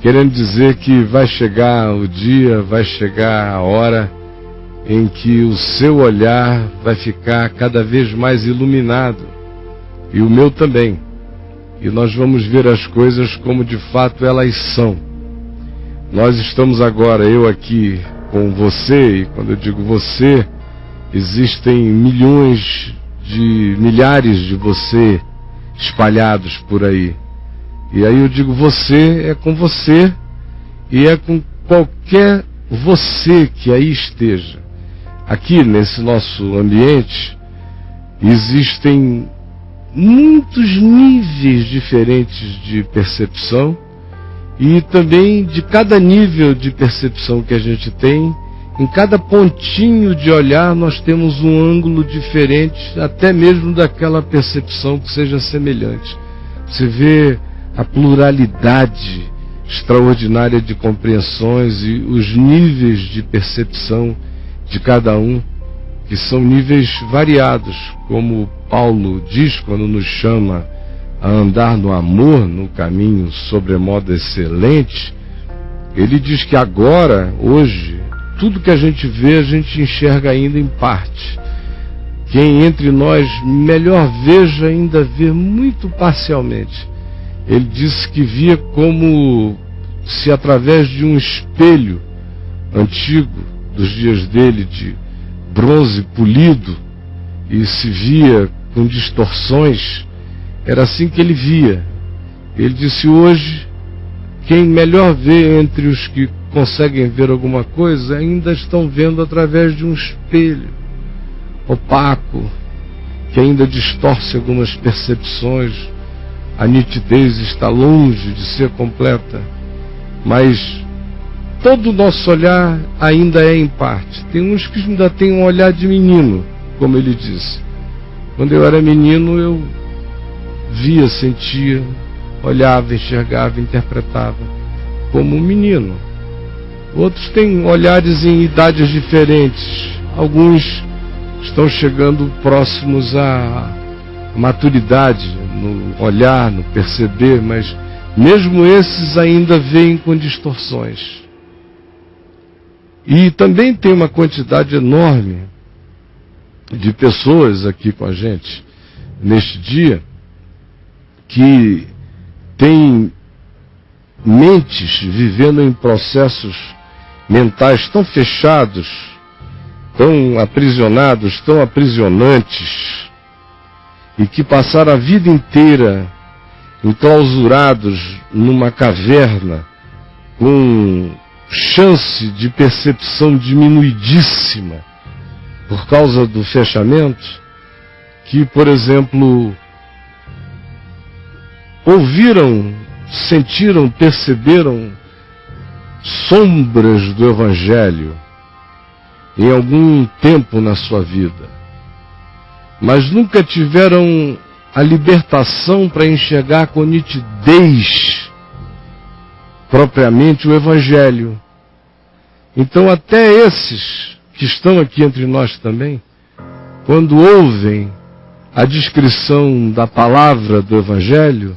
querendo dizer que vai chegar o dia, vai chegar a hora em que o seu olhar vai ficar cada vez mais iluminado, e o meu também, e nós vamos ver as coisas como de fato elas são. Nós estamos agora, eu aqui com você, e quando eu digo você, existem milhares de você espalhados por aí. E aí eu digo você, é com você, e é com qualquer você que aí esteja. Aqui nesse nosso ambiente existem muitos níveis diferentes de percepção, e também de cada nível de percepção que a gente tem, em cada pontinho de olhar nós temos um ângulo diferente, até mesmo daquela percepção que seja semelhante. Você vê a pluralidade extraordinária de compreensões e os níveis de percepção de cada um, que são níveis variados, como Paulo diz quando nos chama a andar no amor, no caminho sobremodo excelente. Ele diz que agora, hoje, tudo que a gente vê, a gente enxerga ainda em parte. Quem entre nós melhor veja, ainda vê muito parcialmente. Ele disse que via como se através de um espelho antigo, dos dias dele, de bronze polido, e se via com distorções. Era assim que ele via. Ele disse: hoje, quem melhor vê entre os que conseguem ver alguma coisa, ainda estão vendo através de um espelho opaco, que ainda distorce algumas percepções. A nitidez está longe de ser completa, mas todo o nosso olhar ainda é em parte. Tem uns que ainda têm um olhar de menino, como ele disse. Quando eu era menino, eu via, sentia, olhava, enxergava, interpretava como um menino. Outros têm olhares em idades diferentes. Alguns estão chegando próximos à maturidade no olhar, no perceber, mas mesmo esses ainda veem com distorções. E também tem uma quantidade enorme de pessoas aqui com a gente neste dia que têm mentes vivendo em processos mentais tão fechados, tão aprisionados, tão aprisionantes, e que passaram a vida inteira enclausurados numa caverna com chance de percepção diminuidíssima por causa do fechamento, que, por exemplo, ouviram, sentiram, perceberam sombras do Evangelho em algum tempo na sua vida, mas nunca tiveram a libertação para enxergar com nitidez propriamente o Evangelho. Então até esses que estão aqui entre nós também, quando ouvem a descrição da palavra do Evangelho,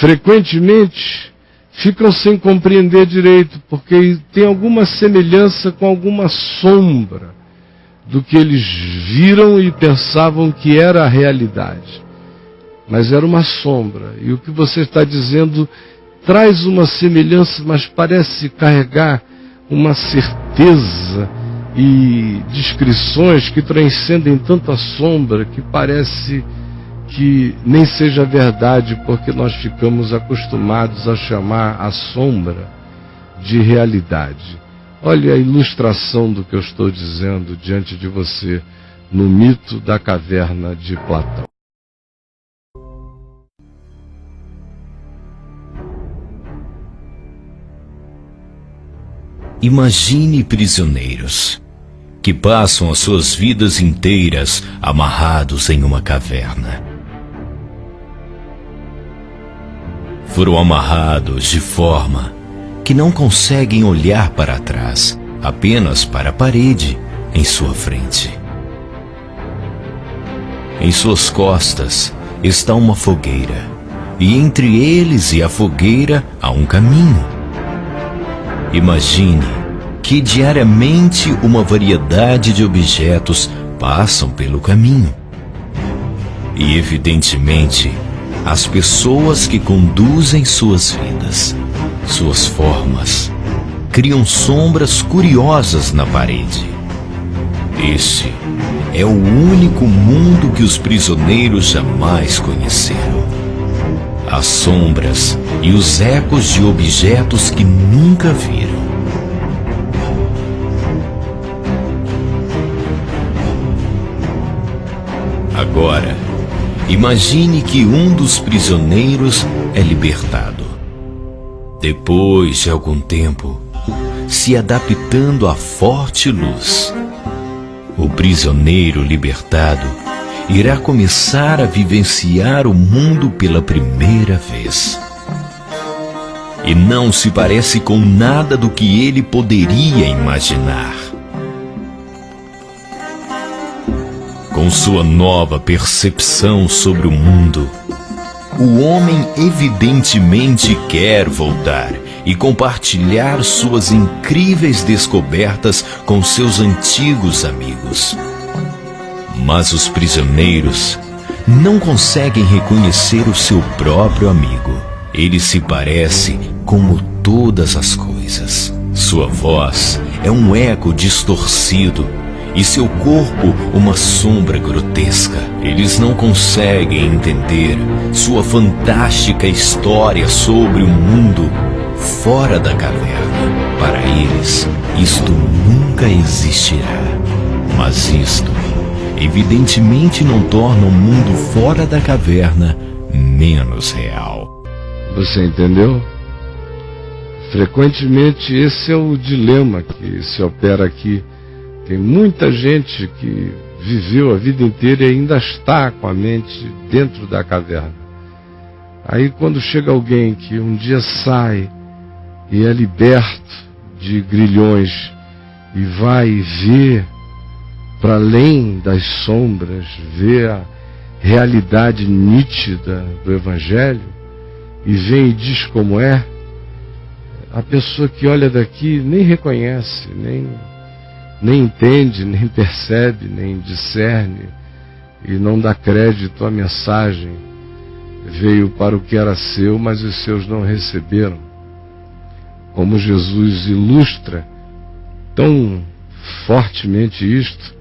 frequentemente ficam sem compreender direito, porque tem alguma semelhança com alguma sombra do que eles viram e pensavam que era a realidade. Mas era uma sombra, e o que você está dizendo traz uma semelhança, mas parece carregar uma certeza e descrições que transcendem tanto a sombra que parece que nem seja verdade, porque nós ficamos acostumados a chamar a sombra de realidade. Olha a ilustração do que eu estou dizendo diante de você no mito da caverna de Platão. Imagine prisioneiros que passam as suas vidas inteiras amarrados em uma caverna. Foram amarrados de forma que não conseguem olhar para trás, apenas para a parede em sua frente. Em suas costas está uma fogueira, e entre eles e a fogueira há um caminho. Imagine que diariamente uma variedade de objetos passam pelo caminho. E evidentemente, as pessoas que conduzem suas vidas, suas formas, criam sombras curiosas na parede. Este é o único mundo que os prisioneiros jamais conheceram. As sombras e os ecos de objetos que nunca viram. Agora, imagine que um dos prisioneiros é libertado. Depois de algum tempo, se adaptando à forte luz, o prisioneiro libertado irá começar a vivenciar o mundo pela primeira vez. E não se parece com nada do que ele poderia imaginar. Com sua nova percepção sobre o mundo, o homem evidentemente quer voltar e compartilhar suas incríveis descobertas com seus antigos amigos. Mas os prisioneiros não conseguem reconhecer o seu próprio amigo. Ele se parece como todas as coisas. Sua voz é um eco distorcido e seu corpo uma sombra grotesca. Eles não conseguem entender sua fantástica história sobre o mundo fora da caverna. Para eles, isto nunca existirá. Mas isto evidentemente não torna o mundo fora da caverna menos real. Você entendeu? Frequentemente esse é o dilema que se opera aqui. Tem muita gente que viveu a vida inteira e ainda está com a mente dentro da caverna. Aí quando chega alguém que um dia sai e é liberto de grilhões e vai ver para além das sombras, ver a realidade nítida do Evangelho e vem e diz como é, a pessoa que olha daqui nem reconhece, nem entende, nem percebe, nem discerne e não dá crédito à mensagem. Veio para o que era seu, mas os seus não receberam. Como Jesus ilustra tão fortemente isto,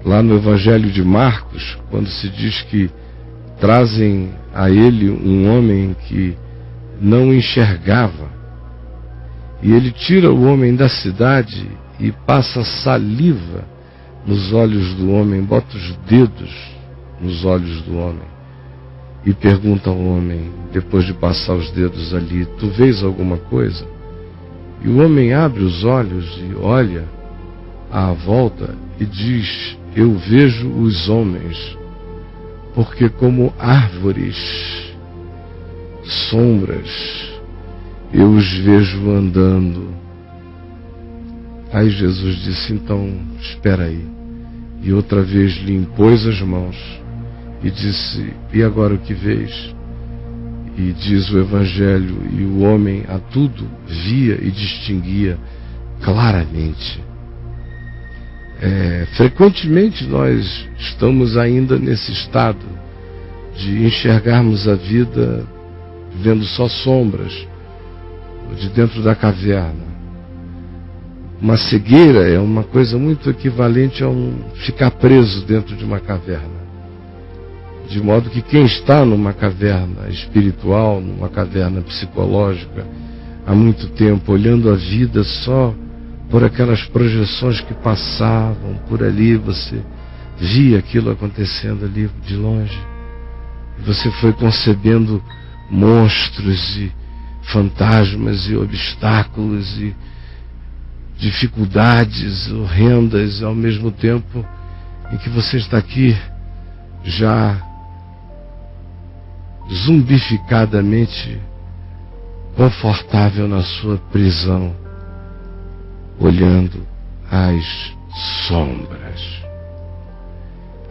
lá no Evangelho de Marcos, quando se diz que trazem a ele um homem que não enxergava, e ele tira o homem da cidade e passa saliva nos olhos do homem, bota os dedos nos olhos do homem e pergunta ao homem, depois de passar os dedos ali, tu vês alguma coisa? E o homem abre os olhos e olha à volta e diz, eu vejo os homens, porque como árvores, sombras, eu os vejo andando. Aí Jesus disse, então, espera aí. E outra vez lhe impôs as mãos e disse, e agora o que vês? E diz o Evangelho, e o homem a tudo via e distinguia claramente. Frequentemente nós estamos ainda nesse estado de enxergarmos a vida vendo só sombras de dentro da caverna. Uma cegueira é uma coisa muito equivalente a ficar preso dentro de uma caverna. De modo que quem está numa caverna espiritual, numa caverna psicológica, há muito tempo, olhando a vida só por aquelas projeções que passavam por ali, você via aquilo acontecendo ali de longe. Você foi concebendo monstros e fantasmas e obstáculos e dificuldades horrendas, ao mesmo tempo em que você está aqui já zumbificadamente confortável na sua prisão, olhando as sombras.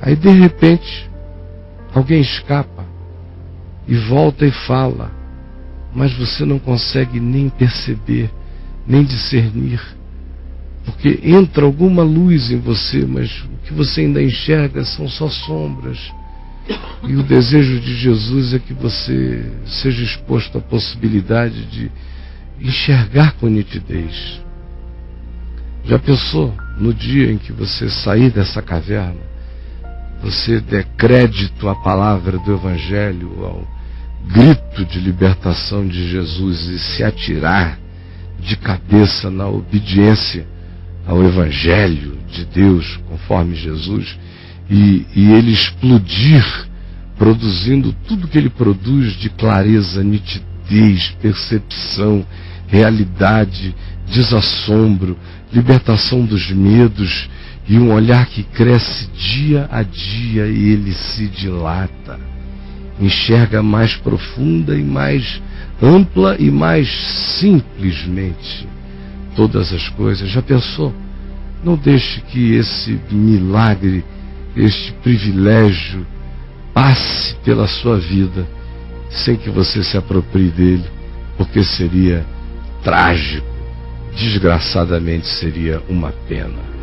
Aí de repente alguém escapa e volta e fala, mas você não consegue nem perceber, nem discernir, porque entra alguma luz em você, mas o que você ainda enxerga são só sombras. E o desejo de Jesus é que você seja exposto à possibilidade de enxergar com nitidez. Já pensou no dia em que você sair dessa caverna, você der crédito à palavra do Evangelho, ao grito de libertação de Jesus e se atirar de cabeça na obediência ao Evangelho de Deus, conforme Jesus, e ele explodir, produzindo tudo que ele produz de clareza, nitidez, percepção, realidade, desassombro, libertação dos medos e um olhar que cresce dia a dia e ele se dilata, enxerga mais profunda e mais ampla e mais simplesmente todas as coisas. Já pensou? Não deixe que esse milagre, este privilégio passe pela sua vida sem que você se aproprie dele, porque seria trágico, desgraçadamente seria uma pena.